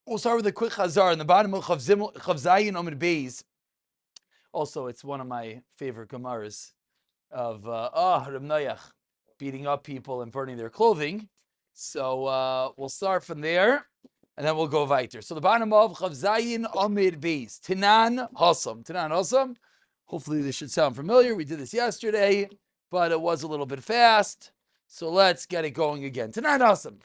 We'll start with a quick chazar in the bottom of Chav Zayin Amud Beis. Also, it's one of my favorite gemaras of Reb Noach beating up people and burning their clothing. So we'll start from there, and then we'll go weiter. So the bottom of Chav Zayin Amud Beis. Tanan Hasam. Hopefully this should sound familiar. We did this yesterday, but it was a little bit fast. So let's get it going again. Tanan Hasam.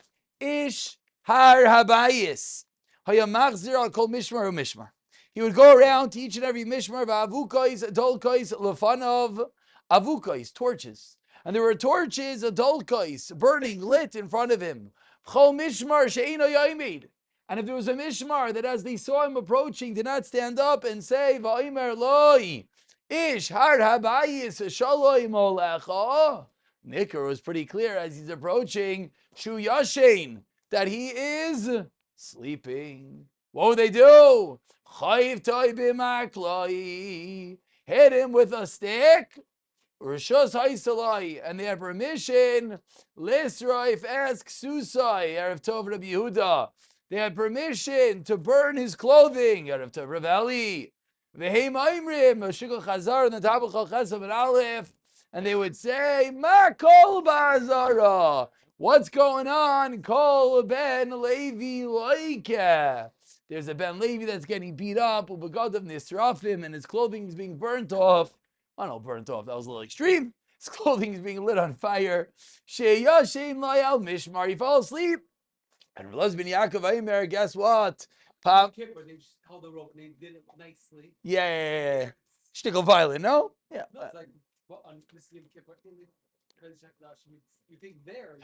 Ish Har Habayis. Hayamachzir al kol mishmar u'mishmar. He would go around to each and every mishmar, v'avukos, adolkos, lefanov, avukos, torches. And there were torches, adolkos, burning, lit in front of him. Chol mishmar she'eno yoimid. And if there was a mishmar that as they saw him approaching did not stand up and say, va'omer loi, ish har habayis shaloi molecha. Nicker was pretty clear as he's approaching, shu yashin, that he is sleeping. What would they do? Chayv toy b'maklai. Hit him with a stick. Rishos haisalai. And they had permission. Lisraif ask Susai. Erev Tov Rabbi Yehuda. They had permission to burn his clothing. Erev Tov Rabbi Eli. V'hei ma'imrim. Shikol chazar in the top of Chol Chesav and Aleph. And they would say, Ma kol ba'azara. What's going on? Kol ben Levi loike. There's a Ben Levi that's getting beat up, ubegadav nisrafim, and his clothing is being burnt off. I don't know, burnt off. That was a little extreme. His clothing is being lit on fire. Sheyashem layal mishmar. He fell asleep. And Relaz Yaakov Aimer, guess what? Pop. They just held the rope and they did it nicely. Yeah. Shtickle violent, no? Yeah. No, it's like, well, on this Yom Kippur, you think there,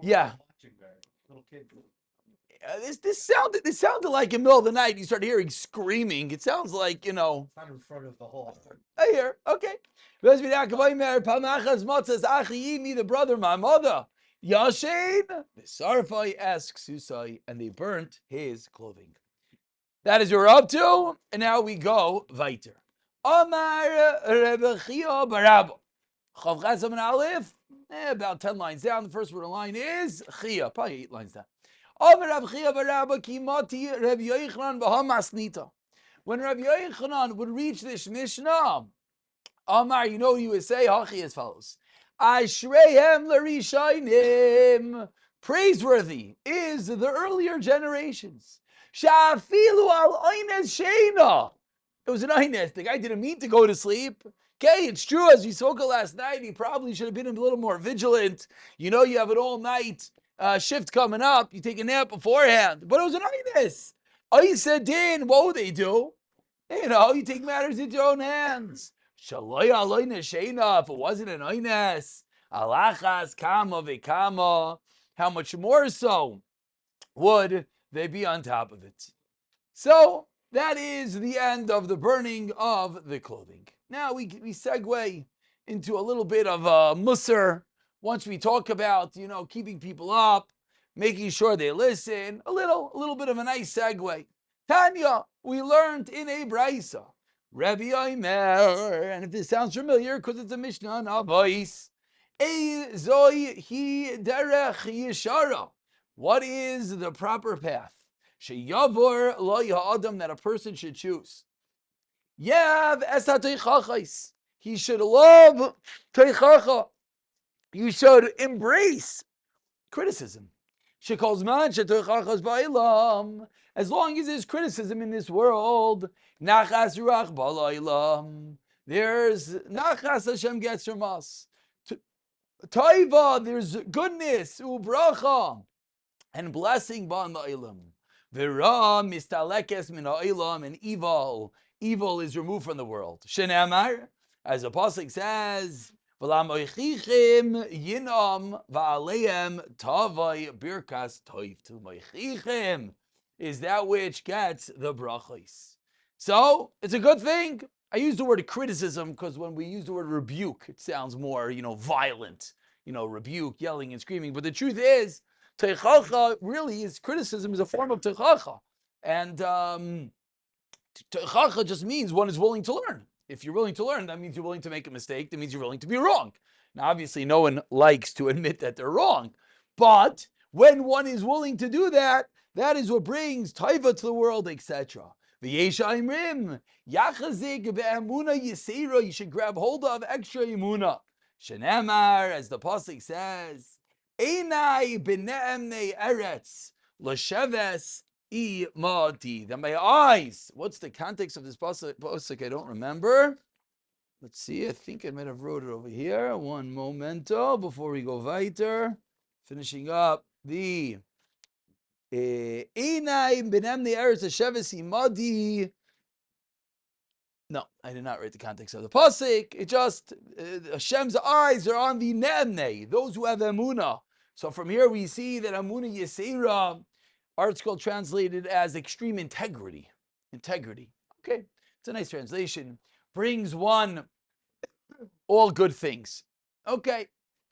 yeah. Watching there, little kids. This sounded like in the middle of the night. You start hearing screaming. It sounds like, It's not in front of the hall. I hear. Okay. The brother, my mother. Yashin. The Sarfai asks Susai, and they burnt his clothing. That is what we're up to. And now we go weiter. Amar Rebbe Chia Barabba. Chav Chazam and Aleph. About 10 lines down. The first word of the line is Chia. Probably 8 lines down. When Rabbi Yochanan would reach this Mishnah, Amar, you know what he would say? Hachi as follows. Ashreihem l'rishayim. Praiseworthy is the earlier generations. Shafilu al oines sheina. It was an oines. The guy didn't mean to go to sleep. Okay, it's true. As we spoke last night, he probably should have been a little more vigilant. You know, you have an all-night shift coming up. You take a nap beforehand. But it was an oines. Oisa din. What would they do? You know, you take matters into your own hands. Shaloy aloy nesheina. If it wasn't an oines, alachas kama vekama. How much more so would they be on top of it? So that is the end of the burning of the clothing. Now we segue into a little bit of musar. Once we talk about, keeping people up, making sure they listen, a little bit of a nice segue. Tanya, we learned in a brisa, Rabbi Omer, and if this sounds familiar, because it's a Mishnah on our voice, Ezoi hi derech yeshara. What is the proper path? Sheyavor lo ha'adam, that a person should choose. Yav es ha'teichachais. He should love teichacha. You should embrace criticism. Shekol zman sheteichachas ba'ilam. As long as there's criticism in this world, nachas ruach ba'ilam. There's nachas Hashem gets from us. Taiva, there's goodness, ubracha, and blessing ba'an ba'ilam. V'ra mistalekes min ha'ilam, and evil is removed from the world. Shene'amar, as the pasuk says, v'lam oichichim yinam va'aleim tavai birkas toiv. To moichichim is that which gets the brachos. So it's a good thing. I use the word criticism because when we use the word rebuke, it sounds more, violent. Rebuke, yelling and screaming. But the truth is, teichacha really is criticism is a form of teichacha. And teichacha just means one is willing to learn. If you're willing to learn, that means you're willing to make a mistake. That means you're willing to be wrong. Now, obviously, no one likes to admit that they're wrong. But when one is willing to do that, That is what brings taiva to the world, etc. V'yesha imrim yachazik be'emuna yisera. You should grab hold of extra emuna. Shenemar, as the pasuk says, Einai b'ne'emnei eretz l'sheves imadi. That my eyes. What's the context of this pasuk? I don't remember. Let's see. I think I might have wrote it over here. One momento before we go weiter. Finishing up the Einai b'ne'emnei eretz l'sheves imadi. No, I did not write the context of the pasuk. It just Hashem's eyes are on the ne'emnei, those who have emunah. So from here we see that emunah yisera, article translated as extreme integrity. Integrity. Okay, it's a nice translation. Brings one all good things. Okay,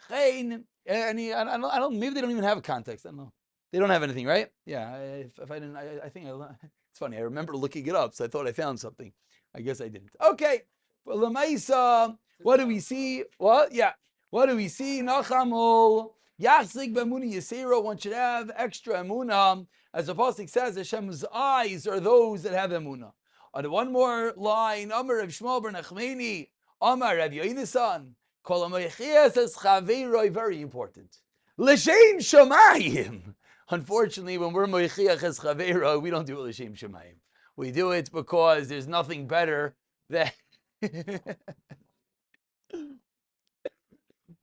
Chain. I don't. Maybe they don't even have a context. I don't know. They don't have anything, right? Yeah. If I didn't, I think it's funny. I remember looking it up, so I thought I found something. I guess I didn't. Okay. But Lamaisa, what do we see? What? Yeah. What do we see? Nachamol. Yachzik b'emuna yisera. One should have extra emuna. As the pasuk says, Hashem's eyes are those that have emuna. On one more line, Amar Rav Shmuel bar Nachmani, Amar Rav Yoinasan, Kol HaMoichias as Chaveiroi, very important. L'shem Shamayim. Unfortunately, when we're Moichiach as Chaveiroi, we don't do it L'shem Shamayim. We do it because there's nothing better than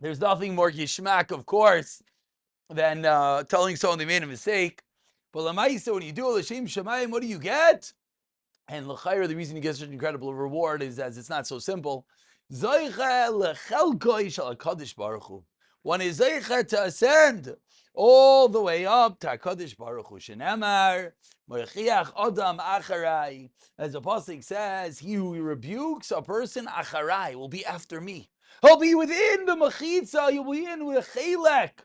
there's nothing more yishmak, of course, than telling someone they made a mistake. But Lamaisa, when you do L'shem Shamayim, what do you get? And l'chayr, the reason you get such an incredible reward is as it's not so simple. One is zeicha to ascend all the way up to HaKadosh Baruch Hu. Shenemar, Moichiach Adam Acharai. As the pasuk says, he who rebukes a person, Acharai, will be after me. He'll be within the mechitza, you'll be in with a chelek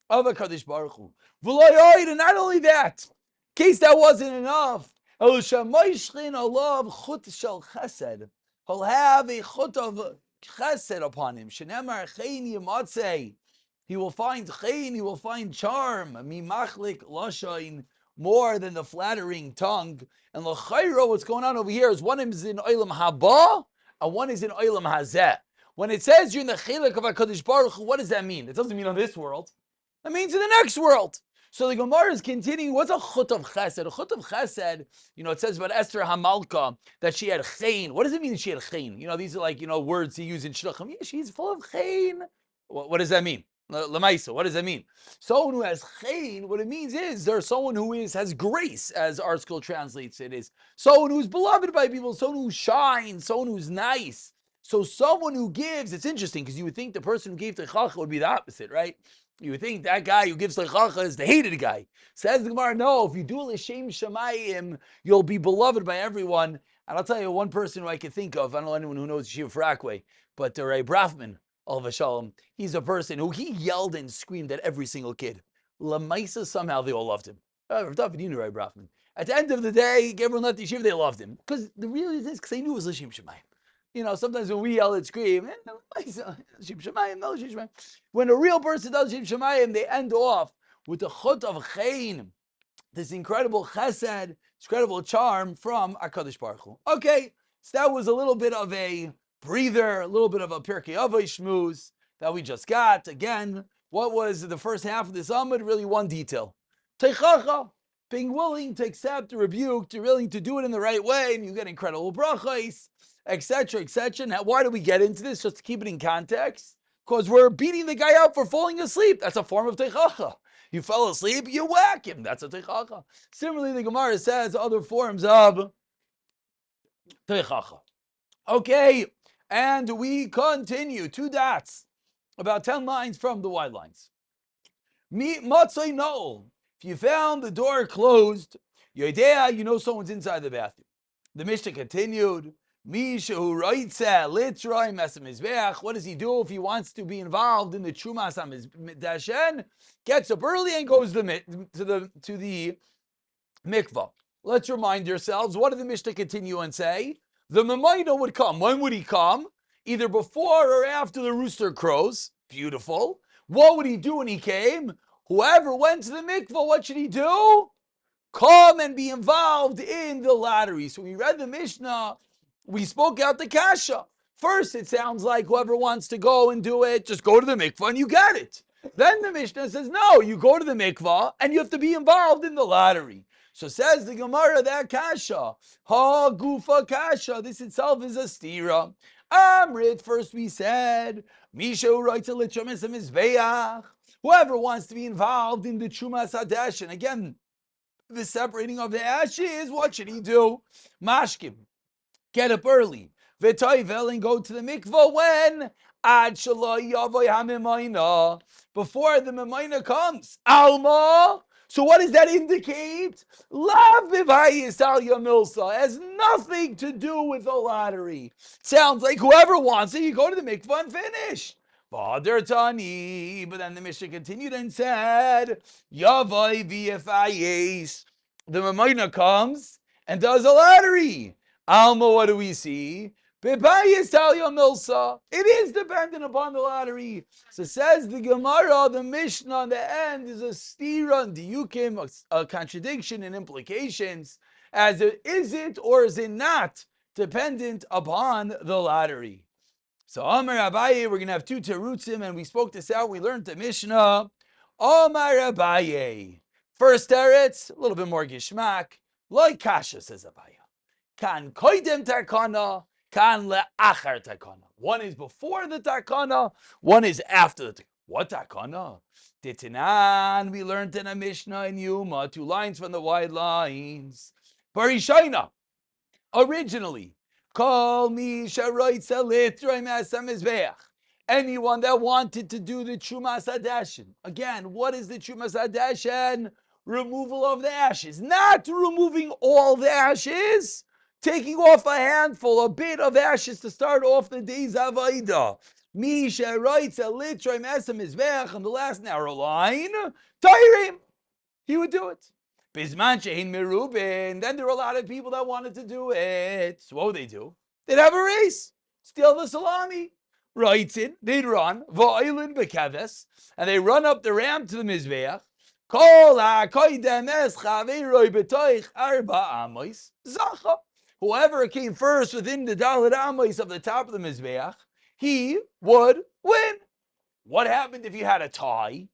of HaKadosh Baruch Hu. And not only that, in case that wasn't enough, he'll have a chut of chesed upon him. Shenemar chen yimatzei. He will find chen, he will find charm. Mimachlik lashain, more than the flattering tongue. And l'chayro, what's going on over here is one is in olam haba and one is in olam hazeh. When it says you're in the chelek of HaKadosh Baruch Hu, what does that mean? It doesn't mean on this world. That means in the next world. So the Gemara is continuing. What's a chut of chesed? A chut of chesed, it says about Esther Hamalka that she had chen. What does it mean she had chen? These are like, words you use in shluchim. Yeah, she's full of chen. What does that mean? Lamaisa, what does that mean? Someone who has chen, what it means is there's someone who has grace, as our school translates it, is someone who's beloved by people, someone who shines, someone who's nice. So someone who gives, it's interesting because you would think the person who gave techacha would be the opposite, right? You would think that guy who gives lechacha is the hated guy. Says the Gemara, no, if you do l'shem shamayim, you'll be beloved by everyone. And I'll tell you one person who I can think of, I don't know anyone who knows Yeshiva Frakwe, but Ray Brafman, Alav Shalom, he's a person who he yelled and screamed at every single kid. Lamaisa, somehow they all loved him. You knew Ray Brafman. At the end of the day, everyone left Yeshiva, they loved him. Because the real reason is because they knew it was l'shem shamayim. Sometimes when we yell and scream, when a real person does Shem Shemayim, they end off with the chut of chen, this incredible chesed, this incredible charm from HaKadosh Baruch Hu. Okay, so that was a little bit of a breather, a little bit of a Pirkei Avos shmooze that we just got. Again, what was the first half of this Amud? Really one detail. Teichacha, being willing to accept a rebuke, to willing to do it in the right way, and you get incredible brachos, etc., etc. Now, why do we get into this? Just to keep it in context. Because we're beating the guy up for falling asleep. That's a form of teichacha. You fell asleep, you whack him. That's a teichacha. Similarly, the Gemara says other forms of teichacha. Okay, and we continue. 2 dots, about 10 lines from the wide lines. Matzai no'ol. If you found the door closed, you know someone's inside the bathroom. The Mishnah continued. What does he do if he wants to be involved in the Trumas HaMizbeach? Gets up early and goes to the mikvah. Let's remind yourselves, what did the Mishnah continue and say? The Memaino would come. When would he come? Either before or after the rooster crows. Beautiful. What would he do when he came? Whoever went to the mikvah, what should he do? come and be involved in the lottery. So we read the Mishnah, we spoke out the kasha. First, it sounds like whoever wants to go and do it, just go to the mikvah and you get it. Then the Mishnah says, no, you go to the mikvah and you have to be involved in the lottery. So says the Gemara, that kasha, ha gufa kasha, this itself is a stira. Amrit, first we said, Misha writes a litchumas mizbeach. Whoever wants to be involved in the Chumas Hadesh, and again, the separating of the ashes, what should he do? Mashkim, get up early. V'toivel, and go to the mikvah when? Ad shaloi yavoy hamimayna, before the mimayna comes. Alma. So what does that indicate? Lav b'vayis al yamilsa, has nothing to do with the lottery. Sounds like whoever wants it, you go to the mikvah and finish. But then the Mishnah continued and said, Yavai v'yafayis. The Mamayna comes and does a lottery. Alma, what do we see? Bebayis tal milsa. It is dependent upon the lottery. So says the Gemara, the Mishnah on the end is a stira and diukim, a contradiction and implications, as it is it or is it not dependent upon the lottery. So Amar Abaye, we're going to have two terutzim, and we spoke this out. We learned the Mishnah. Amar Abaye. First teretz, a little bit more gishmak. Loi kasha, says Abaye. Kan koidem takana, kan le'achar takana. One is before the takana, one is after the takana. What takana? Ditinan, we learned in a Mishnah in Yuma, 2 lines from the wide lines. Barishaina, originally, call me anyone that wanted to do the Chumas Hadashin. Again, what is the Chumas Hadashin? Removal of the ashes. Not removing all the ashes, taking off a handful, a bit of ashes to start off the day's Avaida. Misha writes a litroim esem mizbeach on the last narrow line. Tairim, he would do it. Bisman shehin merubin. Then there were a lot of people that wanted to do it. So what would they do? They'd have a race, steal the salami. Writes it. They'd run va'ilin bekeves, and they run up the ramp to the mizbeach. Kol ha'koidem es chaveiroi betoich arba amos zacha. Whoever came first within the Dalit Amos of the top of the Mizbeach, he would win. What happened if you had a tie?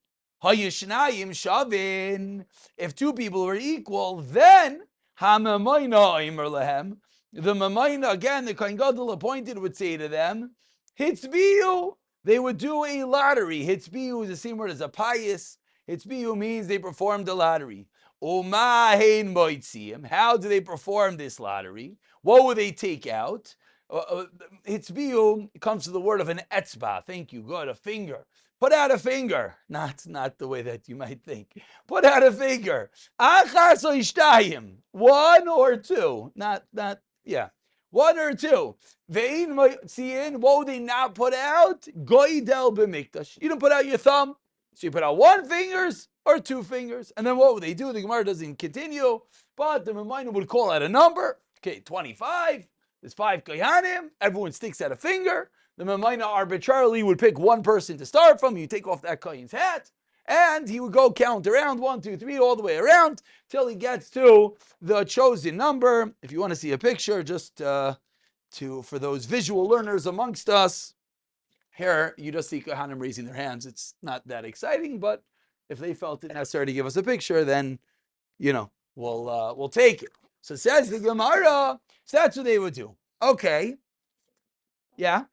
Hayishnayim shavin. If 2 people were equal, then hamamayna imer lehem. The mamayna, again, the Kohen Gadol appointed would say to them, hitzbiu. They would do a lottery. Hitzbiu is the same word as a pious. Hitzbiu means they performed a lottery. Umahein moitziim. How do they perform this lottery? What would they take out? Hitzbiu comes to the word of an etzba. Thank you. Good. A finger. Put out a finger. Not the way that you might think. Put out a finger. Achas o ishtayim. 1 or 2. Yeah. 1 or 2. Ve'in moitziin. What would they not put out? Goidel b'mikdash. You don't put out your thumb. So you put out 1 fingers or 2 fingers. And then what would they do? The Gemara doesn't continue, but the Reminder would call out a number. Okay, 25. There's 5 kohanim. Everyone sticks out a finger. The Reminder arbitrarily would pick 1 person to start from. You take off that kohen's hat, and he would go count around 1, 2, 3, all the way around till he gets to the chosen number. If you want to see a picture, just for those visual learners amongst us, here, you just see Kohanim raising their hands. It's not that exciting, but if they felt it necessary to give us a picture, then, we'll take it. So says the Gemara, so that's what they would do. Okay. Yeah?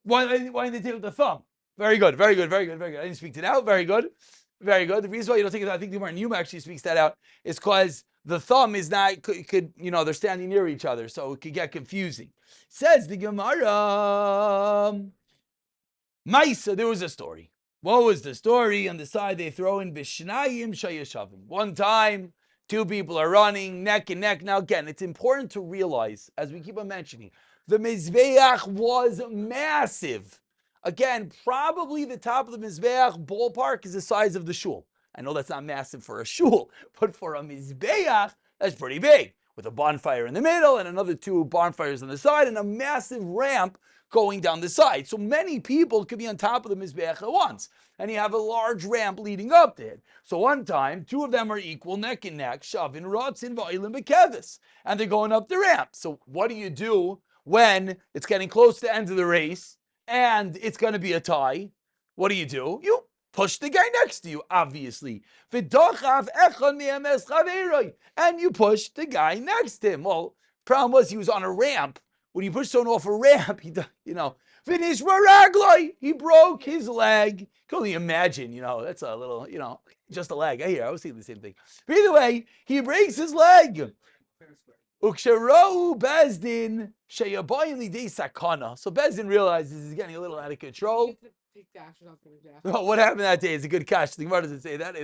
Why didn't they take with the thumb? Very good. I didn't speak it out. Very good. The reason why you don't take it out, I think the Gemara in Yuma actually speaks that out, is because the thumb is not, they're standing near each other, so it could get confusing. Says the Gemara, Maisa, there was a story. What was the story? On the side, they throw in Bishnayim Shayashavim. One time, 2 people are running neck and neck. Now, again, it's important to realize, as we keep on mentioning, the Mizbeach was massive. Again, probably the top of the Mizbeach ballpark is the size of the shul. I know that's not massive for a shul, but for a Mizbeach, that's pretty big. With a bonfire in the middle and another 2 bonfires on the side and a massive ramp going down the side. So many people could be on top of the Mizbeach at once. And you have a large ramp leading up to it. So one time, two of them are equal, neck and neck, Shavin, Rotzin, Va'ilim, Bekevis. And they're going up the ramp. So what do you do when it's getting close to the end of the race and it's going to be a tie? What do? You push the guy next to you, obviously. And you push the guy next to him. Well, problem was he was on a ramp. When you push someone off a ramp, finish Maragloi. He broke his leg. Can only imagine, that's a little, just a leg. I was thinking the same thing. But either way, he breaks his leg. Uksharou Bezdin Sheyaboyli de Sakana. So Bezdin realizes he's getting a little out of control. Oh, what happened that day? It's a good catch. The Gemara doesn't say that.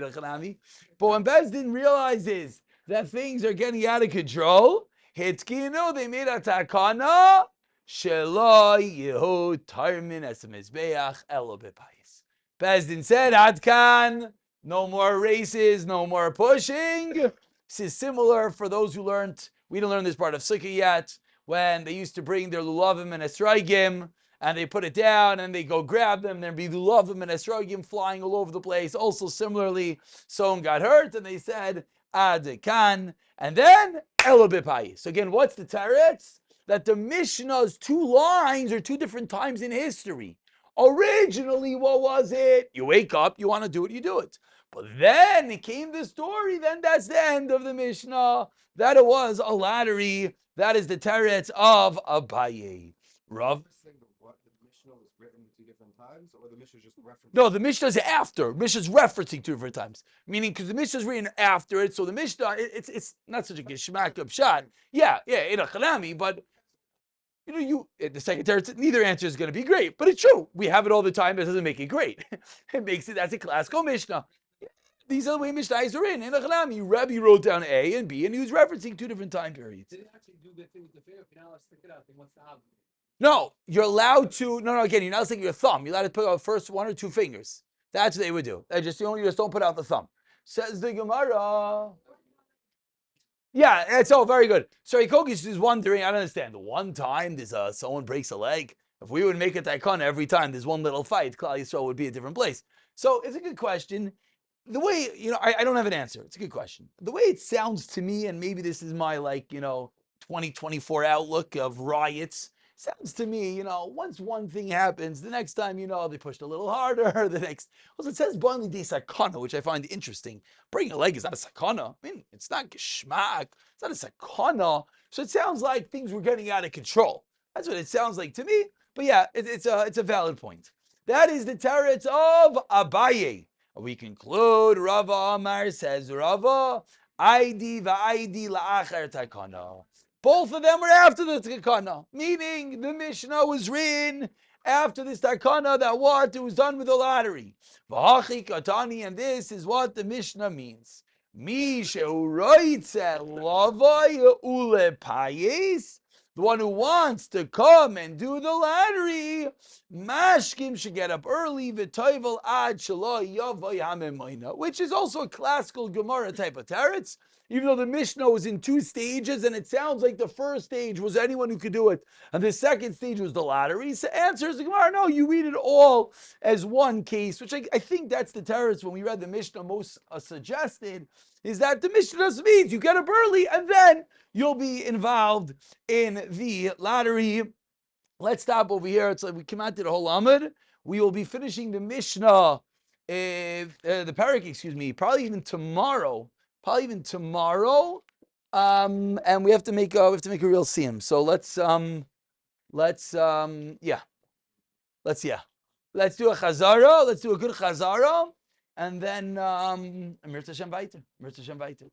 But when Bezdin realizes that things are getting out of control, Hitkinu, they made a takana. Shelo Yehu Tarmin as a Mizbeach Elo Bepayis. Bezdin said, Adkan, no more races, no more pushing. This is similar for those who learned. We didn't learn this part of Sukkah yet, when they used to bring their lulavim and esrogim, and they put it down, and they go grab them, there'd be lulavim and esrogim flying all over the place. Also, similarly, someone got hurt, and they said, Adekan, and then Elabipai. So again, what's the teretz? That the Mishnah's two lines are two different times in history. Originally, what was it? You wake up, you want to do it, you do it. But then it came the story, then that's the end of the Mishnah, that it was a lottery. That is the teretz of Abaye. Rav? What, the Mishnah was written two different times, or the Mishnah just referenced? No, the Mishnah is after. Mishnah is referencing two different times. Meaning, because the Mishnah is written after it, so the Mishnah, it's not such a geshmak of shad. Yeah, in a chanami, but the second teretz, neither answer is going to be great, but it's true. We have it all the time. It doesn't make it great. It makes it, that's a classical Mishnah. These are the way Mishnahs are in a chanami. Rabbi wrote down A and B, and he was referencing two different time periods. Did it actually do the thing with the finger? If you're not allowed to stick it out, then what's the habit? No, you're allowed to. No, again, you're not sticking your thumb. You're allowed to put out first one or two fingers. That's what they would do. You just don't put out the thumb. Says the Gemara. Yeah, that's all very good. So Kogish is wondering. I don't understand. One time, there's someone breaks a leg. If we would make a taikon every time there's one little fight, Klal Yisrael would be a different place. So it's a good question. The way, I don't have an answer. It's a good question. The way it sounds to me, and maybe this is my 2024 outlook of riots. Sounds to me, once one thing happens, the next time, they pushed a little harder. The next, well, it says Boinli de Sakana, which I find interesting. Breaking a leg is not a Sakana. I mean, it's not Geshmak. It's not a Sakana. So it sounds like things were getting out of control. That's what it sounds like to me. But yeah, it's a valid point. That is the teretz of Abaye. We conclude, Rava Amar says, Rava, Aidi va'aidi la'achar takana. Both of them were after the takana, meaning the Mishnah was written after this takana that what? It was done with the lottery. V'hachi katani, and this is what the Mishnah means. Mi she'uroitze lavai ulepayes. The one who wants to come and do the lottery, mashkim should get up early, v'toivel ad shelo yavai hamemoina, which is also a classical Gemara type of teretz. Even though the Mishnah was in two stages, and it sounds like the first stage was anyone who could do it, and the second stage was the lottery. So answers the Gemara, no, you read it all as one case, which I think that's the teretz when we read the Mishnah most suggested, is that the Mishnah means you get up early, and then you'll be involved in the lottery. Let's stop over here. It's like we came out to the whole Amud. We will be finishing the Mishnah, the parak, probably even tomorrow. And we have to make a real siyum. So let's do a chazara. Let's do a good chazara, and then Mirza Shem weiter.